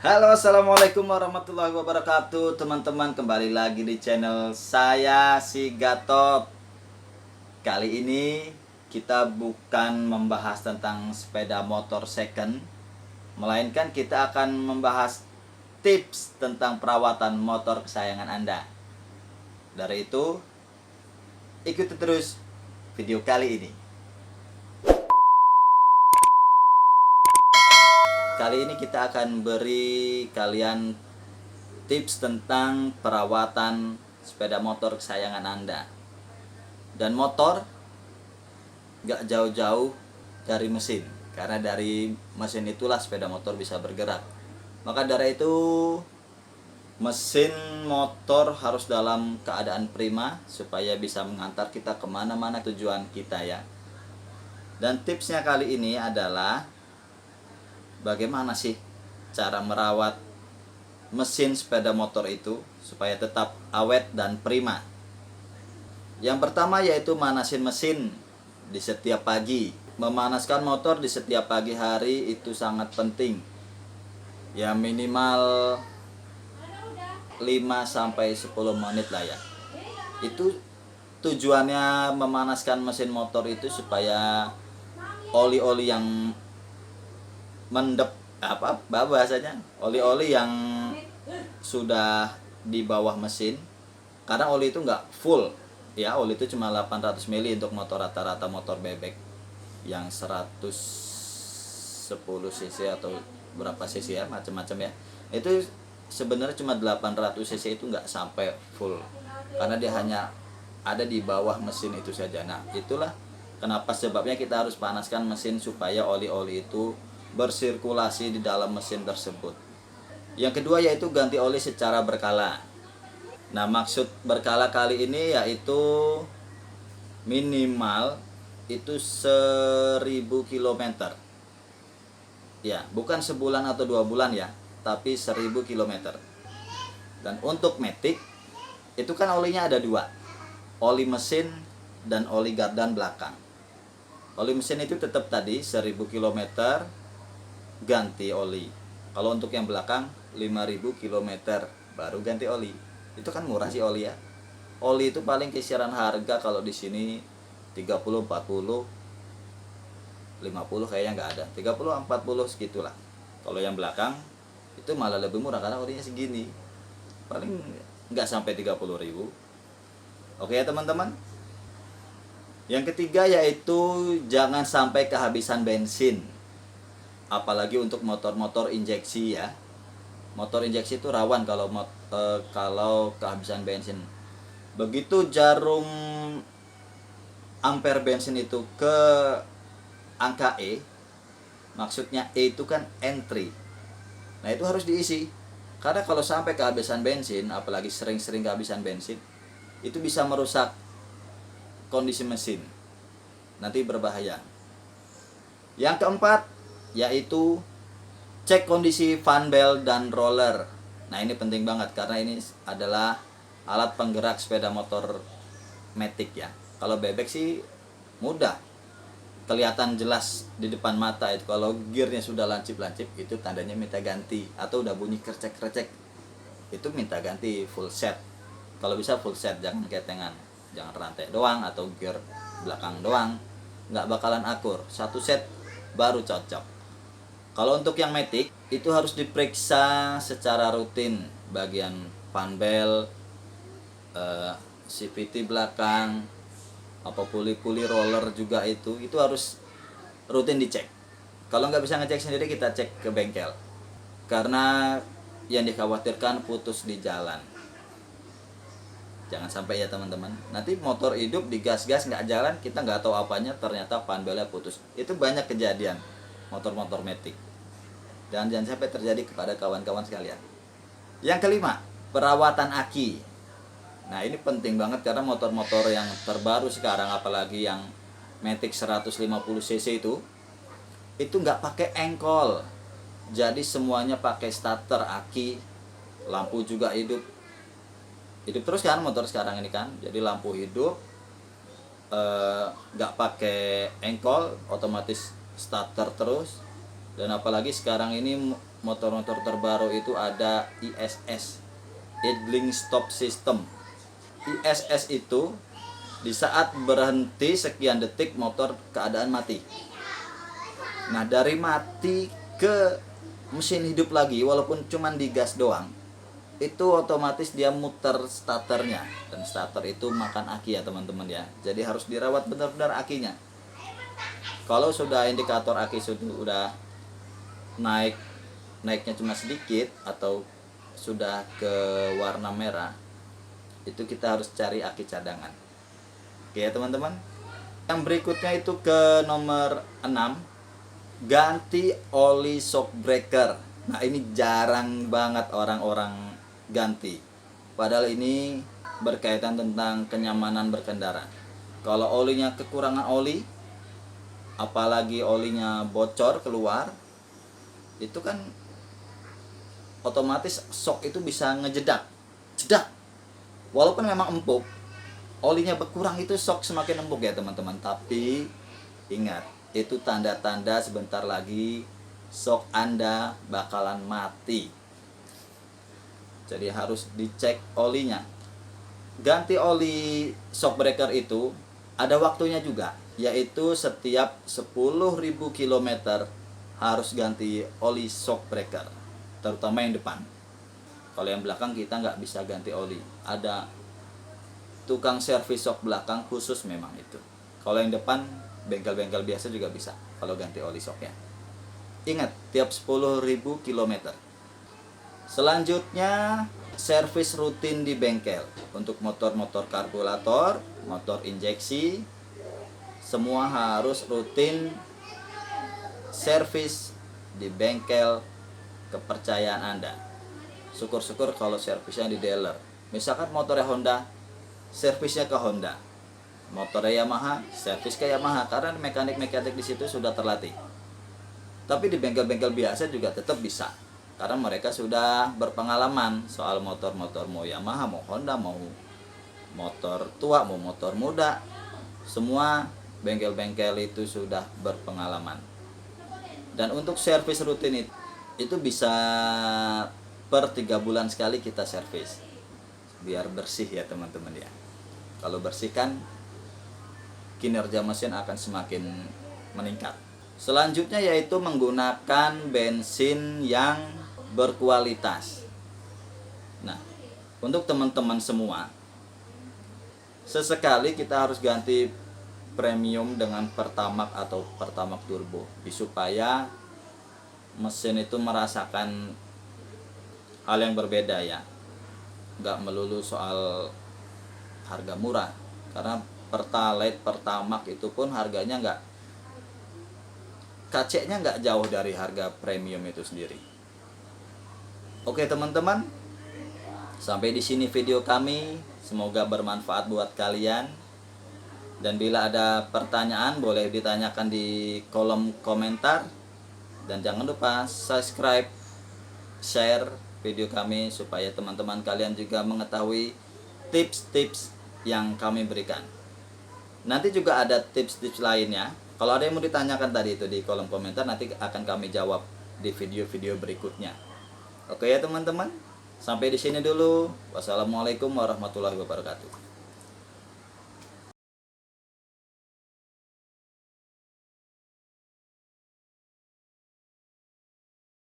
Halo, assalamualaikum warahmatullahi wabarakatuh. Teman-teman, kembali lagi di channel saya, si Gatot. Kali ini kita bukan membahas tentang sepeda motor second, melainkan kita akan membahas tips tentang perawatan motor kesayangan Anda. Dari itu, ikuti terus video kali ini. Kali ini kita akan beri kalian tips tentang perawatan sepeda motor kesayangan Anda. Dan motor gak jauh-jauh dari mesin, karena dari mesin itulah sepeda motor bisa bergerak. Maka dari itu mesin motor harus dalam keadaan prima supaya bisa mengantar kita kemana-mana tujuan kita ya. Dan tipsnya kali ini adalah bagaimana sih cara merawat mesin sepeda motor itu supaya tetap awet dan prima. Yang pertama yaitu manasin mesin di setiap pagi. Memanaskan motor di setiap pagi hari itu sangat penting. Ya minimal 5-10 menit lah ya. Itu tujuannya memanaskan mesin motor itu supaya oli-oli yang bahasanya oli-oli yang sudah di bawah mesin, karena oli itu nggak full ya, oli itu cuma 800 mili untuk motor rata-rata motor bebek yang 110 cc atau berapa cc ya, macam-macam ya. Itu sebenarnya cuma 800 cc, itu nggak sampai full karena dia hanya ada di bawah mesin itu saja. Nah itulah kenapa sebabnya kita harus panaskan mesin supaya oli-oli itu bersirkulasi di dalam mesin tersebut. Yang kedua yaitu ganti oli secara berkala. Nah maksud berkala kali ini yaitu minimal itu 1000 km ya, bukan sebulan atau 2 bulan ya, tapi 1000 km. Dan untuk matic itu kan olinya ada dua, oli mesin dan oli gardan belakang. Oli mesin itu tetap tadi 1000 km ganti oli. Kalau untuk yang belakang 5000 km baru ganti oli. Itu kan murah sih oli ya. Oli itu paling kisaran harga kalau di sini 30, 40, 50 kayaknya nggak ada. 30, 40 segitulah. Kalau yang belakang itu malah lebih murah karena olinya segini. Paling nggak sampai 30.000. Oke ya teman-teman. Yang ketiga yaitu jangan sampai kehabisan bensin. Apalagi untuk motor-motor injeksi ya. Motor injeksi itu rawan kalau kehabisan bensin. Begitu jarum ampere bensin itu ke angka E, maksudnya E itu kan entry. Nah itu harus diisi. Karena kalau sampai kehabisan bensin, apalagi sering-sering kehabisan bensin, itu bisa merusak kondisi mesin. Nanti berbahaya. Yang keempat yaitu cek kondisi fan belt dan roller. Nah ini penting banget karena ini adalah alat penggerak sepeda motor matic ya. Kalau bebek sih mudah, kelihatan jelas di depan mata itu. Kalau gearnya sudah lancip-lancip itu tandanya minta ganti, atau udah bunyi krecek-krecek itu minta ganti full set. Kalau bisa full set, jangan ketengan, jangan rantai doang atau gear belakang doang, nggak bakalan akur. Satu set baru cocok. Kalau untuk yang matic itu harus diperiksa secara rutin bagian fan belt, CVT belakang, apa puli-puli roller juga itu harus rutin dicek. Kalau nggak bisa ngecek sendiri kita cek ke bengkel. Karena yang dikhawatirkan putus di jalan. Jangan sampai ya teman-teman. Nanti motor hidup digas-gas nggak jalan, kita nggak tahu apanya, ternyata fan beltnya putus. Itu banyak kejadian motor-motor matic. Dan jangan sampai terjadi kepada kawan-kawan sekalian. Yang kelima, perawatan aki. Nah ini penting banget karena motor-motor yang terbaru sekarang, apalagi yang matic 150 cc itu nggak pakai engkol. Jadi semuanya pakai starter aki, lampu juga hidup terus kan motor sekarang ini kan. Jadi lampu hidup, nggak pakai engkol, otomatis starter terus. Dan apalagi sekarang ini motor-motor terbaru itu ada ISS, Idling Stop System. ISS itu di saat berhenti sekian detik motor keadaan mati. Nah, dari mati ke mesin hidup lagi walaupun cuma digas doang, itu otomatis dia muter starternya, dan starter itu makan aki ya teman-teman ya. Jadi harus dirawat benar-benar akinya. Kalau sudah indikator aki sudah naiknya cuma sedikit atau sudah ke warna merah, itu kita harus cari aki cadangan. Oke ya teman-teman. Yang berikutnya itu ke nomor 6, ganti oli shock breaker. Nah, ini jarang banget orang-orang ganti. Padahal ini berkaitan tentang kenyamanan berkendara. Kalau olinya kekurangan oli, apalagi olinya bocor keluar, itu kan otomatis shock itu bisa ngejedak. Jedak. Walaupun memang empuk, olinya berkurang itu shock semakin empuk ya teman-teman. Tapi ingat, itu tanda-tanda sebentar lagi shock Anda bakalan mati. Jadi harus dicek olinya. Ganti oli shock breaker itu ada waktunya juga, yaitu setiap 10.000 km harus ganti oli shock breaker, terutama yang depan. Kalau yang belakang kita nggak bisa ganti oli, ada tukang servis shock belakang khusus memang itu. Kalau yang depan bengkel-bengkel biasa juga bisa kalau ganti oli shocknya. Ingat, tiap 10.000 km. Selanjutnya, servis rutin di bengkel. Untuk motor-motor karburator, motor injeksi, semua harus rutin servis di bengkel kepercayaan Anda. Syukur-syukur kalau servisnya di dealer. Misalkan motornya Honda, servisnya ke Honda. Motornya Yamaha, servis ke Yamaha, karena mekanik-mekanik di situ sudah terlatih. Tapi di bengkel-bengkel biasa juga tetap bisa, karena mereka sudah berpengalaman soal motor-motor, mau Yamaha, mau Honda, mau motor tua, mau motor muda. Semua bengkel-bengkel itu sudah berpengalaman. Dan untuk servis rutin itu bisa per 3 bulan sekali kita servis, biar bersih ya teman-teman ya. Kalau bersih kan kinerja mesin akan semakin meningkat. Selanjutnya yaitu menggunakan bensin yang berkualitas. Nah, untuk teman-teman semua, sesekali kita harus ganti premium dengan Pertamax atau Pertamax Turbo, supaya mesin itu merasakan hal yang berbeda ya. Nggak melulu soal harga murah, karena Pertalite, Pertamax itu pun harganya kaceknya nggak jauh dari harga premium itu sendiri. Oke teman-teman, sampai di sini video kami. Semoga bermanfaat buat kalian. Dan bila ada pertanyaan boleh ditanyakan di kolom komentar. Dan jangan lupa subscribe, share video kami supaya teman-teman kalian juga mengetahui tips-tips yang kami berikan. Nanti juga ada tips-tips lainnya. Kalau ada yang mau ditanyakan tadi itu di kolom komentar, nanti akan kami jawab di video-video berikutnya. Oke ya teman-teman, sampai di sini dulu. Wassalamualaikum warahmatullahi wabarakatuh.